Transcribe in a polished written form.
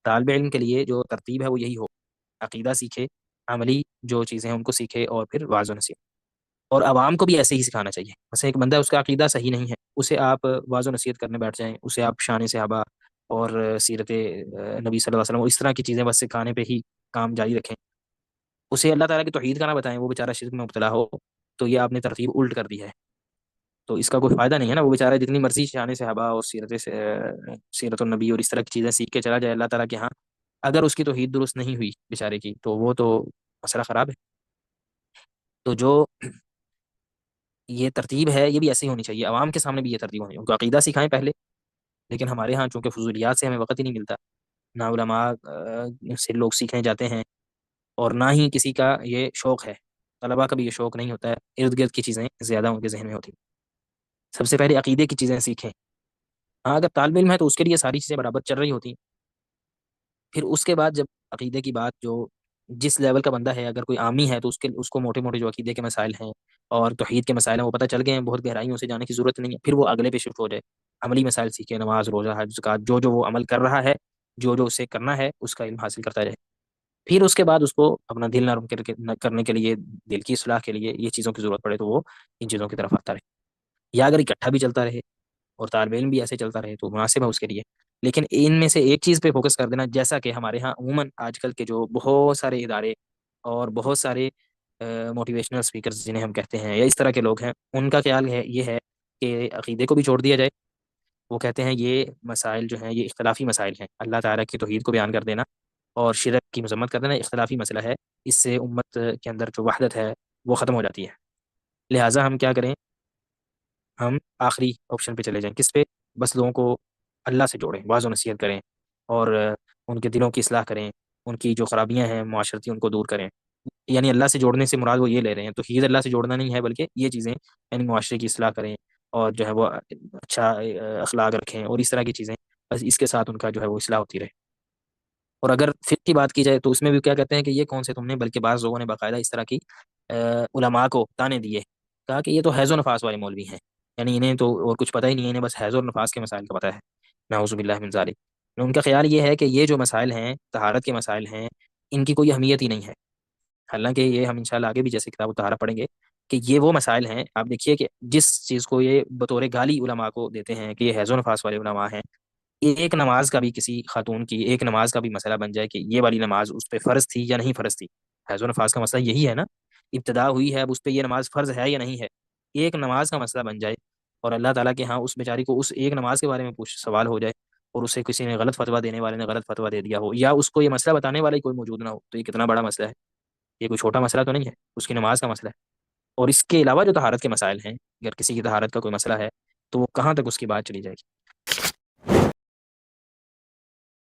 طالب علم کے لیے جو ترتیب ہے وہ یہی ہو، عقیدہ سیکھے، عملی جو چیزیں ہیں ان کو سیکھے، اور پھر واعظ و نصیحت۔ اور عوام کو بھی ایسے ہی سکھانا چاہیے۔ مثلا ایک بندہ ہے، اس کا عقیدہ صحیح نہیں ہے، اسے آپ واعظ و نصیحت کرنے بیٹھ جائیں، اسے آپ شان صحابہ اور سیرت نبی صلی اللہ علیہ وسلم اس طرح کی چیزیں بس سکھانے پہ ہی کام جاری رکھیں، اسے اللہ تعالیٰ کی توحید کا نہ بتائیں، وہ بیچارہ شرک میں مبتلا ہو، تو یہ آپ نے ترتیب الٹ کر دی ہے، تو اس کا کوئی فائدہ نہیں ہے نا۔ وہ بیچارہ جتنی مرضی شان صحابہ اور سیرت النبی اور اس طرح کی چیزیں سیکھ کے چلا جائے اللہ تعالیٰ کے ہاں، اگر اس کی توحید درست نہیں ہوئی بیچارے کی، تو وہ تو مسئلہ خراب ہے۔ تو جو یہ ترتیب ہے یہ بھی ایسی ہونی چاہیے، عوام کے سامنے بھی یہ ترتیب ہونی چاہیے، ان کو عقیدہ سکھائیں پہلے۔ لیکن ہمارے ہاں چونکہ فضولیات سے ہمیں وقت ہی نہیں ملتا، نہ علماء سے لوگ سیکھنے جاتے ہیں، اور نہ ہی کسی کا یہ شوق ہے، طلباء کا بھی یہ شوق نہیں ہوتا ہے، ارد گرد کی چیزیں زیادہ ان کے ذہن میں ہوتی ہیں۔ سب سے پہلے عقیدے کی چیزیں سیکھیں۔ ہاں اگر طالب علم ہے تو اس کے لیے ساری چیزیں برابر چل رہی ہوتی ہیں، پھر اس کے بعد جب عقیدے کی بات، جو جس لیول کا بندہ ہے، اگر کوئی عامی ہے تو اس کو موٹے موٹے جو عقیدے کے مسائل ہیں اور توحید کے مسائل ہیں وہ پتہ چل گئے ہیں، بہت گہرائیوں سے جانے کی ضرورت نہیں ہے، پھر وہ اگلے پہ شفٹ ہو جائے، عملی مسائل سیکھے، نماز، روزہ، حج، زکات، جو جو وہ عمل کر رہا ہے، جو جو اسے کرنا ہے اس کا علم حاصل کرتا رہے۔ پھر اس کے بعد اس کو اپنا دل نرم کرنے کے لیے، دل کی اصلاح کے لیے یہ چیزوں کی ضرورت پڑے تو وہ ان چیزوں کی طرف آتا رہے، یا اگر اکٹھا بھی چلتا رہے اور طالب علم بھی ایسے چلتا رہے تو مناسب ہے اس کے لیے۔ لیکن ان میں سے ایک چیز پہ فوکس کر دینا، جیسا کہ ہمارے ہاں عموماً آج کل کے جو بہت سارے ادارے اور بہت سارے موٹیویشنل اسپیکرز جنہیں ہم کہتے ہیں، یا اس طرح کے لوگ ہیں، ان کا خیال ہے یہ ہے کہ عقیدے کو بھی چھوڑ دیا جائے۔ وہ کہتے ہیں یہ مسائل جو ہیں یہ اختلافی مسائل ہیں، اللہ تعالیٰ کی توحید کو بیان کر دینا اور شرک کی مذمت کر دینا اختلافی مسئلہ ہے، اس سے امت کے اندر جو وحدت ہے وہ ختم ہو جاتی ہے۔ لہٰذا ہم کیا کریں، ہم آخری آپشن پہ چلے جائیں، کس پہ؟ بس لوگوں کو اللہ سے جوڑیں، واعظ و نصیحت کریں، اور ان کے دلوں کی اصلاح کریں، ان کی جو خرابیاں ہیں معاشرتی ان کو دور کریں۔ یعنی اللہ سے جوڑنے سے مراد وہ یہ لے رہے ہیں، تو توحید اللہ سے جوڑنا نہیں ہے، بلکہ یہ چیزیں یعنی معاشرے کی اصلاح کریں، اور جو ہے وہ اچھا اخلاق رکھیں، اور اس طرح کی چیزیں، بس اس کے ساتھ ان کا جو ہے وہ اصلاح ہوتی رہے۔ اور اگر فقہ کی بات کی جائے تو اس میں بھی کیا کہتے ہیں کہ یہ کون سے تم نے، بلکہ بعض لوگوں نے باقاعدہ اس طرح کی علماء کو تانے دیے، کہا کہ یہ تو حیض و نفاس والے مولوی ہیں، یعنی انہیں تو اور کچھ پتہ ہی نہیں ہے، انہیں بس حیض و نفاس کے مسائل کا پتہ ہے، نعوذ باللہ من ذالک۔ ان کا خیال یہ ہے کہ یہ جو مسائل ہیں، طہارت کے مسائل ہیں، ان کی کوئی اہمیت ہی نہیں ہے۔ حالانکہ یہ ہم انشاءاللہ آگے بھی جیسے کتاب الطہارہ پڑھیں گے کہ یہ وہ مسائل ہیں، آپ دیکھیے کہ جس چیز کو یہ بطور گالی علماء کو دیتے ہیں کہ یہ حیض و نفاس والے علماء ہیں، ایک نماز کا بھی، کسی خاتون کی ایک نماز کا بھی مسئلہ بن جائے کہ یہ والی نماز اس پہ فرض تھی یا نہیں فرض تھی، حیض و نفاس کا مسئلہ یہی ہے نا، ابتدا ہوئی ہے، اب اس پہ یہ نماز فرض ہے یا نہیں ہے، ایک نماز کا مسئلہ بن جائے، اور اللہ تعالیٰ کے ہاں اس بیچاری کو اس ایک نماز کے بارے میں پوچھ سوال ہو جائے، اور اسے کسی نے غلط فتویٰ دینے والے نے غلط فتویٰ دے دیا ہو، یا اس کو یہ مسئلہ بتانے والا ہی کوئی موجود نہ ہو، تو یہ کتنا بڑا مسئلہ ہے، یہ کوئی چھوٹا مسئلہ تو نہیں ہے، اس کی نماز کا مسئلہ ہے۔ اور اس کے علاوہ جو طہارت کے مسائل ہیں، اگر کسی کی طہارت کا کوئی مسئلہ ہے تو وہ کہاں تک اس کی بات چلی جائے گی۔